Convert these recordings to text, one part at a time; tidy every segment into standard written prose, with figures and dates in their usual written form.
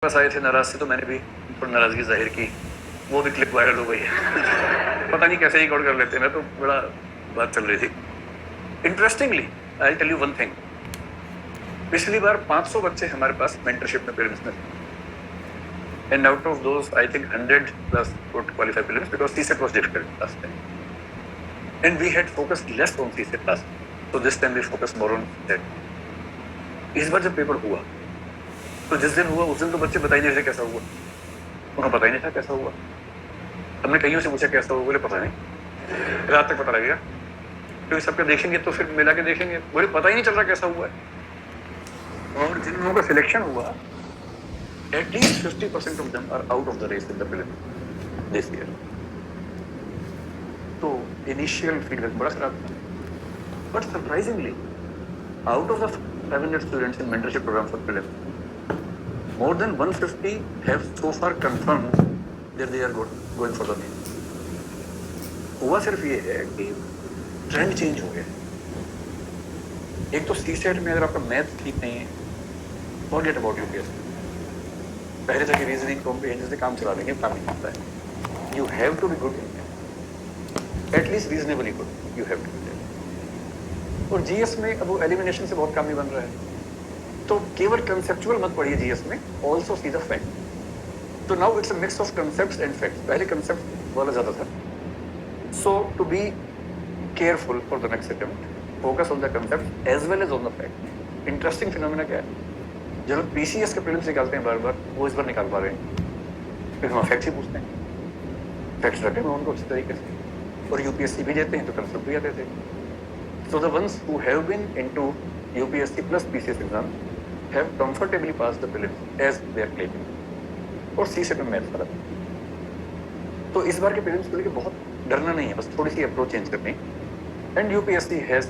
पास आए थे नाराज से, तो मैंने भी नाराजगी जाहिर की, वो भी क्लिप वायरल हो गई है। पता नहीं कैसे रिकॉर्ड कर लेते हैं, मैं तो बड़ा बात चल रही थी। Interestingly I tell you one thing, पिछली बार 500 बच्चे हमारे पास मेंटरशिप में प्रीलिम्स में, and out of those I think 100 plus could qualify prelims because CSET was difficult last time, and we had focused less on CSET last time, so this time we focus more on CSET. इस बार जब paper हुआ तो जिस दिन हुआ उस दिन तो बच्चे बता ही नहीं थे कैसा हुआ, उन्हें पता ही नहीं था कैसा हुआ। हमने कईयों से पूछा कैसा हुआ, बोले पता नहीं, रात तक पता लगेगा, क्योंकि सबके देखेंगे तो फिर मिला के देखेंगे, बोले पता ही नहीं चल रहा कैसा हुआ है। और जिन लोगों का सिलेक्शन हुआ, at least 50% of them are out of the race in the prelim this year. तो इनिशियल फीडबैक बड़ा खराब था, but surprisingly out of the 500 students in mentorship program for prelim, more than 150 have so far confirmed that they are going for the main. हुआ सिर्फ ये है कि trend change हो गया। एक तो सीसेट में अगर आपका मैथ ठीक नहीं है, फॉरगेट अबाउट यूपीएससी। पहले था कि रीजनिंग कॉम्प्रिहेंशन से काम चला लेंगे, काम नहीं होता है। You have to be good in math, at least reasonably good you have to be. और जीएस में अब वो एलिमिनेशन से बहुत काम नहीं बन रहा है, तो केवल कंसेप्चुअल मत पढ़िए जीएस में, ऑल्सो सी द फैक्ट। तो now it's a mix of concepts and facts. पहले कंसेप्ट वाला ज्यादा था, so to be careful for the next attempt, focus on the concept as well as on the fact. Interesting phenomena क्या है, जब हम PCS के प्रीलिम्स निकालते हैं बार बार, वो इस बार निकाल पा रहे हैं, फिर हम फैक्ट्स ही पूछते हैं, फैक्ट्स रखे हुए उनको अच्छी तरीके से, और यूपीएससी भी देते हैं तो कंसेप्ट भी आते थे। So the ones who have been into UPSC plus PCS exam have comfortably passed the prelims as they are claiming, और सीसेट में मैथ फर्क। तो इस बार के प्रीलिम्स को लेकर बहुत डरना नहीं है, बस थोड़ी सी अप्रोच चेंज करनी। And UPSC has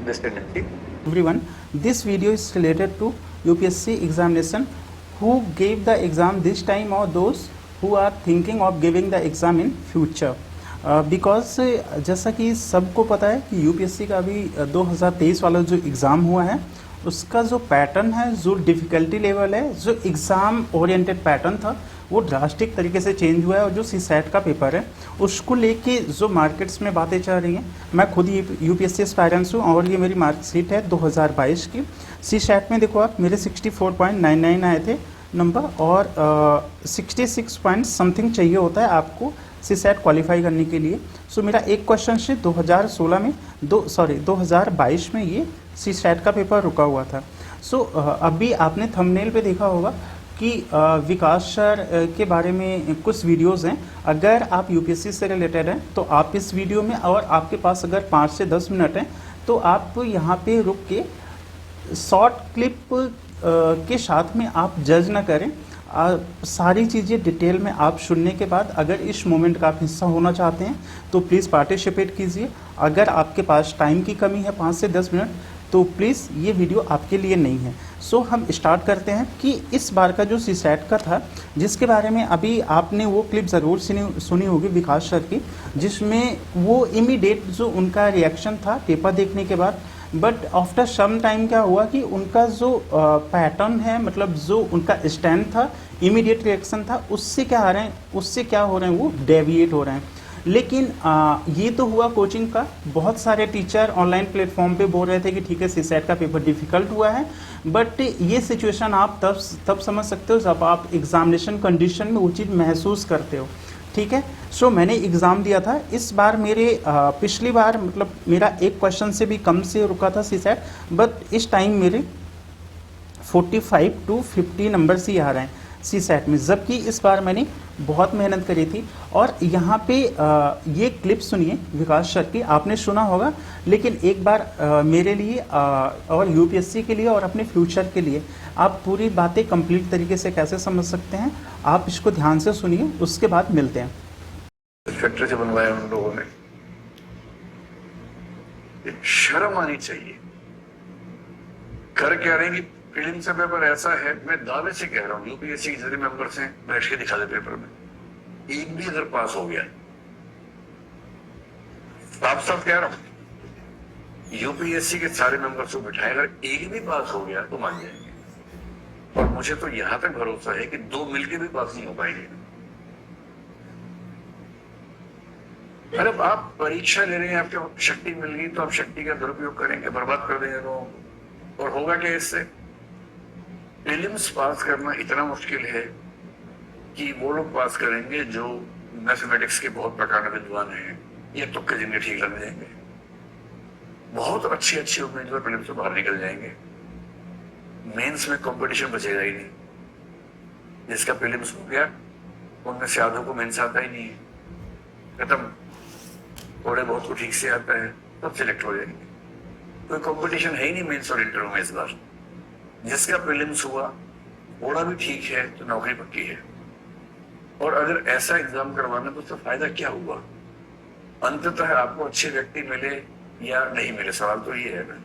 this tendency. Everyone, this video is related to UPSC examination. Who gave the exam this time or those who are thinking of giving the exam in future? Because जैसा कि सबको पता है कि UPSC का अभी 2023 वाला जो एग्ज़ाम हुआ है, उसका जो पैटर्न है, जो डिफ़िकल्टी लेवल है, जो एग्ज़ाम ओरिएंटेड पैटर्न था, वो ड्रास्टिक तरीके से चेंज हुआ है। और जो सीसेट का पेपर है, उसको लेके जो मार्केट्स में बातें चल रही हैं, मैं खुद यूपीएससी एस्पायरेंट्स हूँ और ये मेरी मार्कशीट है 2022 की। सीसेट में देखो आप, मेरे 64.99 आए थे नंबर, और 66 पॉइंट समथिंग चाहिए होता है आपको सीसेट क्वालिफाई करने के लिए। सो मेरा एक क्वेश्चन से 2022 में ये सीसेट का पेपर रुका हुआ था। सो अभी आपने थंबनेल पे देखा होगा कि विकास सर के बारे में कुछ वीडियोस हैं। अगर आप यूपीएससी से रिलेटेड हैं तो आप इस वीडियो में, और आपके पास अगर 5 से 10 मिनट हैं तो आप यहाँ पे रुक के शॉर्ट क्लिप के साथ में आप जज ना करें। सारी चीज़ें डिटेल में आप सुनने के बाद अगर इस मोमेंट का आप हिस्सा होना चाहते हैं तो प्लीज़ पार्टिसिपेट कीजिए। अगर आपके पास टाइम की कमी है 5 से 10 मिनट, तो प्लीज़ ये वीडियो आपके लिए नहीं है। सो हम स्टार्ट करते हैं कि इस बार का जो सीसेट का था, जिसके बारे में अभी आपने वो क्लिप ज़रूर सुनी होगी विकास सर की, जिसमें वो इमीडिएट जो उनका रिएक्शन था पेपर देखने के बाद, बट आफ्टर सम टाइम क्या हुआ कि उनका जो पैटर्न है, मतलब जो उनका स्टैंड था, इमीडिएट रिएक्शन था, उससे क्या आ रहे हैं, उससे क्या हो रहे हैं, वो डेविएट हो रहे हैं। लेकिन ये तो हुआ कोचिंग का। बहुत सारे टीचर ऑनलाइन प्लेटफॉर्म पे बोल रहे थे कि ठीक है सीसेट का पेपर डिफ़िकल्ट हुआ है, बट ये सिचुएशन आप तब समझ सकते हो जब आप एग्जामिनेशन कंडीशन में वो चीज़ महसूस करते हो। ठीक है, सो मैंने एग्ज़ाम दिया था इस बार। मेरे पिछली बार मतलब मेरा एक क्वेश्चन से भी कम से रुका था सीसेट, बट इस टाइम मेरे 45 to 50 नंबर्स ही आ रहे हैं सीसेट में, जबकि इस बार मैंने बहुत मेहनत करी थी। और यहाँ पे ये क्लिप सुनिए विकास सर की, आपने सुना होगा, लेकिन एक बार मेरे लिए और यूपीएससी के लिए और अपने फ्यूचर के लिए आप पूरी बातें कंप्लीट तरीके से कैसे समझ सकते हैं, आप इसको ध्यान से सुनिए, उसके बाद मिलते हैं। फैक्ट्री से बनवाया उन लोगों ने, शर्म आनी चाहिए। कर क्या रहे हैं कि प्रीलिम्स का पेपर ऐसा है, मैं दावे से कह रहा हूँ, यूपीएससी के जितने मेंबर्स हैं बैठ के दिखा दे पेपर में, एक भी अगर पास हो गया, साफ साफ कह रहा हूं, यूपीएससी के सारे मेंबर्स को बिठाए, अगर एक भी पास हो गया तो मान जाएंगे। और मुझे तो यहां तक भरोसा है कि 2 मिलके भी पास नहीं हो पाएंगे। अरे आप परीक्षा ले रहे हैं, आपको शक्ति मिल गई तो आप शक्ति का दुरुपयोग करेंगे, बर्बाद कर देंगे लोगों को। और होगा क्या इससे? प्रीलिम्स पास करना इतना मुश्किल है कि वो लोग पास करेंगे जो मैथमेटिक्स के बहुत प्रकार विद्वान हैं, ये तुक्के जिनके ठीक लग जाएंगे। बहुत अच्छे अच्छे उम्मीदवार प्रीलिम्स से बाहर निकल जाएंगे। मेंस में कंपटीशन बचेगा ही नहीं। जिसका प्रीलिम्स हो गया उनमें से आधों को मेंस आता ही नहीं है, खत्म। थोड़े बहुत को ठीक से आता है, सब सिलेक्ट हो जाएंगे। कोई कंपटीशन है ही नहीं मेंस और इंटरव्यू में इस बार। जिसका प्रीलिम्स हुआ थोड़ा भी ठीक है तो नौकरी पक्की है। और अगर ऐसा एग्जाम करवाना तो उसका फायदा क्या हुआ? अंततः आपको अच्छे व्यक्ति मिले या नहीं मिले, सवाल तो ये है ना।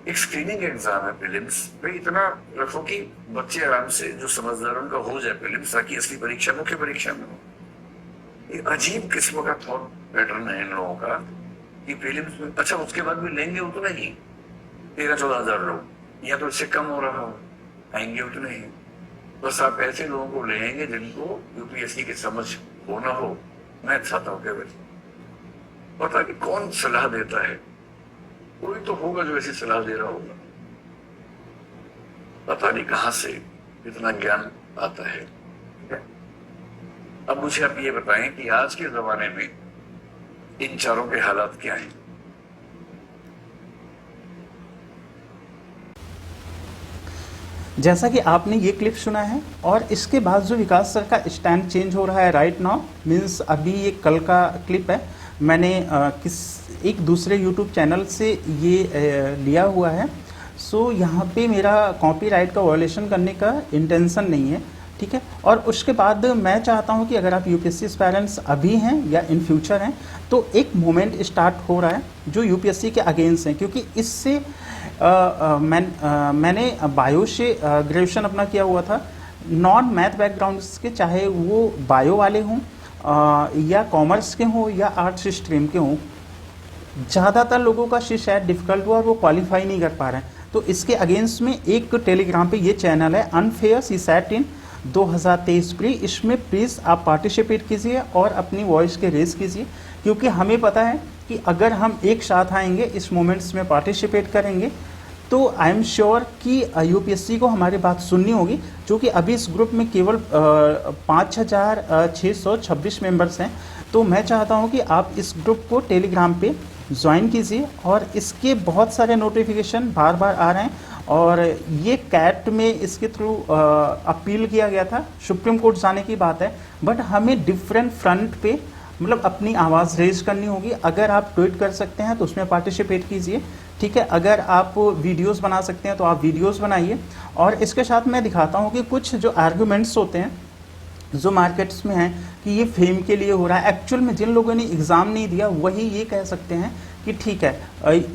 एक स्क्रीनिंग एग्जाम है प्रीलिम्स, भाई इतना रखो कि बच्चे आराम से जो समझदार उनका हो जाए प्रीलिम्स, ताकि असली परीक्षा मुख्य परीक्षा में हो। ये अजीब किस्म का थॉट पैटर्न है इन लोगों का कि प्रीलिम्स में अच्छा उसके बाद भी लेंगे उतना ही 13-14 हजार लोग, या तो इससे कम हो रहा हो, आएंगे उतने ही। बस आप ऐसे लोगों को लेंगे जिनको यूपीएससी की समझ हो ना हो। मैं चाहता हूँ केवल पता कि कौन सलाह देता है, कोई तो होगा जो ऐसी सलाह दे रहा होगा। पता नहीं कहां से इतना ज्ञान आता है। अब मुझे आप ये बताएं कि आज के जमाने में इन चारों के हालात क्या हैं? जैसा कि आपने ये क्लिप सुना है और इसके बाद जो विकास सर का स्टैंड चेंज हो रहा है राइट नाउ, मीन्स अभी ये कल का क्लिप है, मैंने एक दूसरे यूट्यूब चैनल से ये लिया हुआ है। सो यहाँ पे मेरा कॉपीराइट का वायलेशन करने का इंटेंशन नहीं है, ठीक है। और उसके बाद मैं चाहता हूँ कि अगर आप यूपीएससी एस्पायरेंट्स अभी हैं या इन फ्यूचर हैं तो एक मूवमेंट स्टार्ट हो रहा है जो यूपीएससी के अगेंस्ट है, क्योंकि इससे मैंने बायो से ग्रेजुएशन अपना किया हुआ था। नॉन मैथ बैकग्राउंड के, चाहे वो बायो वाले हों या कॉमर्स के हों या आर्ट्स स्ट्रीम के हों, ज़्यादातर लोगों का शायद डिफ़िकल्ट हुआ और वो क्वालिफाई नहीं कर पा रहे हैं। तो इसके अगेंस्ट में एक टेलीग्राम पे ये चैनल है अनफेयर सीसैट इन 2023 प्री, इसमें प्लीज़ आप पार्टिसिपेट कीजिए और अपनी वॉइस के रेज कीजिए, क्योंकि हमें पता है कि अगर हम एक साथ आएंगे इस मोमेंट्स में पार्टिसिपेट करेंगे तो आई एम श्योर कि यूपीएससी को हमारी बात सुननी होगी। क्योंकि अभी इस ग्रुप में केवल 5626 मेंबर्स हैं। तो मैं चाहता हूं कि आप इस ग्रुप को टेलीग्राम पे ज्वाइन कीजिए और इसके बहुत सारे नोटिफिकेशन बार बार आ रहे हैं। और ये कैट में इसके थ्रू अपील किया गया था, सुप्रीम कोर्ट जाने की बात है, बट हमें डिफरेंट फ्रंट पे मतलब अपनी आवाज़ रेज करनी होगी। अगर आप ट्वीट कर सकते हैं तो उसमें पार्टिसिपेट कीजिए, ठीक है। अगर आप वीडियोस बना सकते हैं तो आप वीडियोस बनाइए। और इसके साथ मैं दिखाता हूँ कि कुछ जो आर्गुमेंट्स होते हैं जो मार्केट्स में हैं कि ये फेम के लिए हो रहा है, एक्चुअल में जिन लोगों ने एग्ज़ाम नहीं दिया वही ये कह सकते हैं कि ठीक है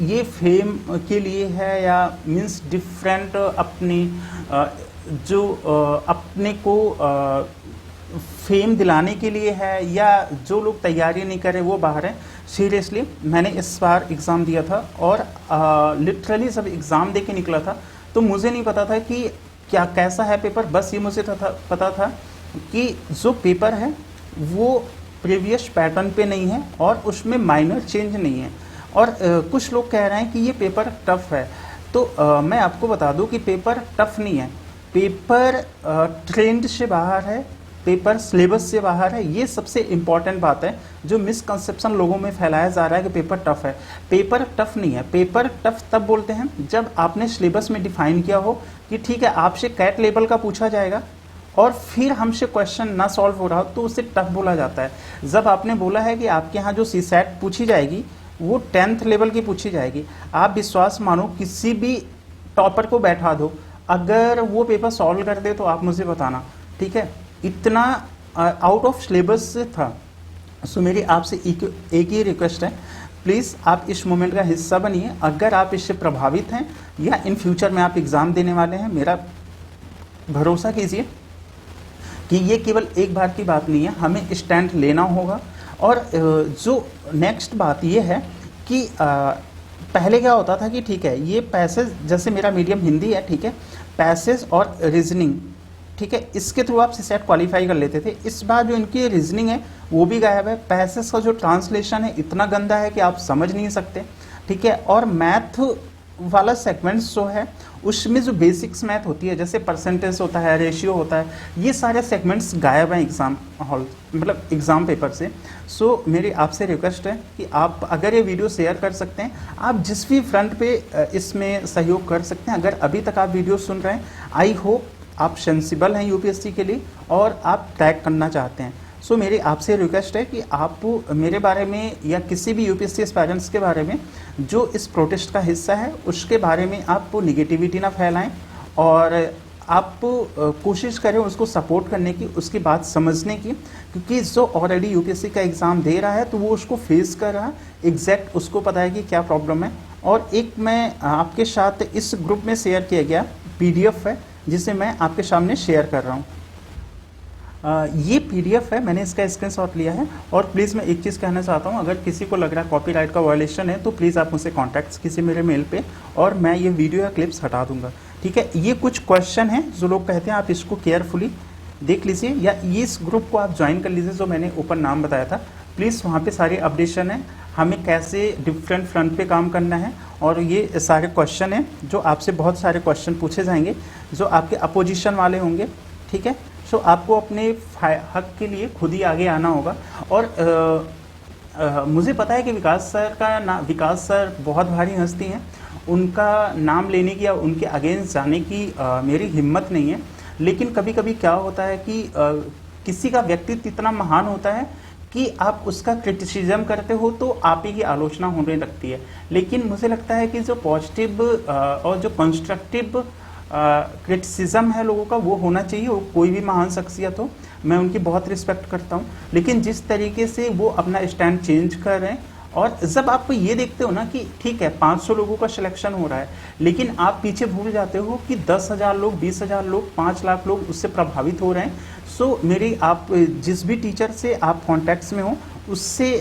ये फेम के लिए है, या मीन्स डिफरेंट अपनी जो अपने को फेम दिलाने के लिए है, या जो लोग तैयारी नहीं करें वो बाहर हैं। सीरियसली मैंने इस बार एग्ज़ाम दिया था और लिटरली जब एग्ज़ाम दे के निकला था तो मुझे नहीं पता था कि क्या कैसा है पेपर। बस ये मुझे पता था कि जो पेपर है वो प्रीवियस पैटर्न पे नहीं है और उसमें माइनर चेंज नहीं है। और कुछ लोग कह रहे हैं कि ये पेपर टफ है, तो मैं आपको बता दूं कि पेपर टफ नहीं है, पेपर ट्रेंड से बाहर है, पेपर सिलेबस से बाहर है। ये सबसे इम्पॉर्टेंट बात है जो मिसकंसेप्शन लोगों में फैलाया जा रहा है कि पेपर टफ है। पेपर टफ नहीं है। पेपर टफ तब बोलते हैं जब आपने सिलेबस में डिफाइन किया हो कि ठीक है आपसे कैट लेवल का पूछा जाएगा और फिर हमसे क्वेश्चन ना सॉल्व हो रहा हो तो उसे टफ बोला जाता है। जब आपने बोला है कि आपके यहाँ जो सीसैट पूछी जाएगी वो 10th लेवल की पूछी जाएगी, आप विश्वास मानो किसी भी टॉपर को बैठा दो, अगर वो पेपर सॉल्व कर दे तो आप मुझे बताना, ठीक है। इतना आउट ऑफ सिलेबस था। सो मेरी आपसे एक ही रिक्वेस्ट है, प्लीज़ आप इस मूवमेंट का हिस्सा बनिए। अगर आप इससे प्रभावित हैं या इन फ्यूचर में आप एग्ज़ाम देने वाले हैं, मेरा भरोसा कीजिए कि ये केवल एक बार की बात नहीं है, हमें स्टैंड लेना होगा। और जो नेक्स्ट बात ये है कि पहले क्या होता था कि ठीक है ये पैसे, जैसे मेरा मीडियम हिंदी है, ठीक है, पैसेज और रीजनिंग, ठीक है, इसके थ्रू आप सीसेट क्वालिफाई कर लेते थे। इस बार जो इनकी रीजनिंग है वो भी गायब है, पैसेज का जो ट्रांसलेशन है इतना गंदा है कि आप समझ नहीं सकते, ठीक है। और मैथ वाला सेगमेंट्स जो है उसमें जो बेसिक्स मैथ होती है, जैसे परसेंटेज होता है, रेशियो होता है, ये सारे सेगमेंट्स गायब हैं एग्जाम हॉल, मतलब एग्जाम पेपर से। सो मेरी आपसे रिक्वेस्ट है कि आप अगर ये वीडियो शेयर कर सकते हैं, आप जिस भी फ्रंट पे इसमें सहयोग कर सकते हैं। अगर अभी तक आप वीडियो सुन रहे हैं, आई होप आप सेंसिबल हैं यूपीएससी के लिए और आप क्रैक करना चाहते हैं। सो मेरी आपसे रिक्वेस्ट है कि आप मेरे बारे में या किसी भी यूपीएससी एस्पायरेंट्स के बारे में जो इस प्रोटेस्ट का हिस्सा है उसके बारे में आप निगेटिविटी ना फैलाएं, और आप कोशिश करें उसको सपोर्ट करने की, उसकी बात समझने की, क्योंकि जो ऑलरेडी यूपीएससी का एग्ज़ाम दे रहा है तो वो उसको फेस कर रहा है, एग्जैक्ट उसको पता है कि क्या प्रॉब्लम है। और एक मैं आपके साथ इस ग्रुप में शेयर किया गया PDF है जिसे मैं आपके सामने शेयर कर रहा हूँ। ये PDF है, मैंने इसका स्क्रीनशॉट लिया है। और प्लीज़ मैं एक चीज़ कहना चाहता हूँ, अगर किसी को लग रहा है कॉपीराइट का वायलेशन है तो प्लीज़ आप मुझसे कॉन्टैक्ट कीजिए मेरे मेल पे, और मैं ये वीडियो या क्लिप्स हटा दूंगा, ठीक है। ये कुछ क्वेश्चन हैं जो लोग कहते हैं, आप इसको केयरफुली देख लीजिए या इस ग्रुप को आप ज्वाइन कर लीजिए जो मैंने ऊपर नाम बताया था। प्लीज़ वहाँ पे सारी अपडेशन है, हमें कैसे डिफरेंट फ्रंट पे काम करना है, और ये सारे क्वेश्चन हैं जो आपसे बहुत सारे क्वेश्चन पूछे जाएंगे जो आपके अपोजिशन वाले होंगे, ठीक है। सो आपको अपने हक के लिए खुद ही आगे आना होगा। और मुझे पता है कि विकास सर बहुत भारी हस्ती हैं, उनका नाम लेने की या उनके अगेंस्ट जाने की मेरी हिम्मत नहीं है। लेकिन कभी कभी क्या होता है कि किसी का व्यक्तित्व इतना महान होता है कि आप उसका क्रिटिसिज्म करते हो तो आप ही की आलोचना होने लगती है। लेकिन मुझे लगता है कि जो पॉजिटिव और जो कंस्ट्रक्टिव क्रिटिसिज्म है लोगों का, वो होना चाहिए। वो कोई भी महान शख्सियत हो, मैं उनकी बहुत रिस्पेक्ट करता हूँ, लेकिन जिस तरीके से वो अपना स्टैंड चेंज कर रहे हैं, और जब आप ये देखते हो ना कि ठीक है 500 लोगों का सिलेक्शन हो रहा है, लेकिन आप पीछे भूल जाते हो कि 10,000 लोग, 20,000 लोग, 5 लाख लोग उससे प्रभावित हो रहे हैं। सो मेरी आप जिस भी टीचर से आप कॉन्टैक्ट्स में हो उससे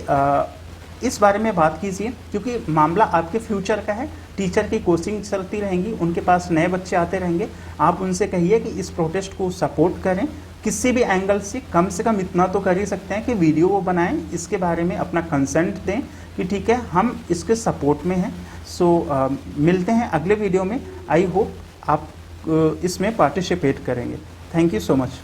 इस बारे में बात कीजिए, क्योंकि मामला आपके फ्यूचर का है। टीचर की कोचिंग चलती रहेंगी, उनके पास नए बच्चे आते रहेंगे, आप उनसे कहिए कि इस प्रोटेस्ट को सपोर्ट करें किसी भी एंगल से कम इतना तो कर ही सकते हैं कि वीडियो वो बनाएं, इसके बारे में अपना कंसेंट दें कि ठीक है हम इसके सपोर्ट में हैं। सो मिलते हैं अगले वीडियो में। आई होप आप इसमें पार्टिसिपेट करेंगे। Thank you so much.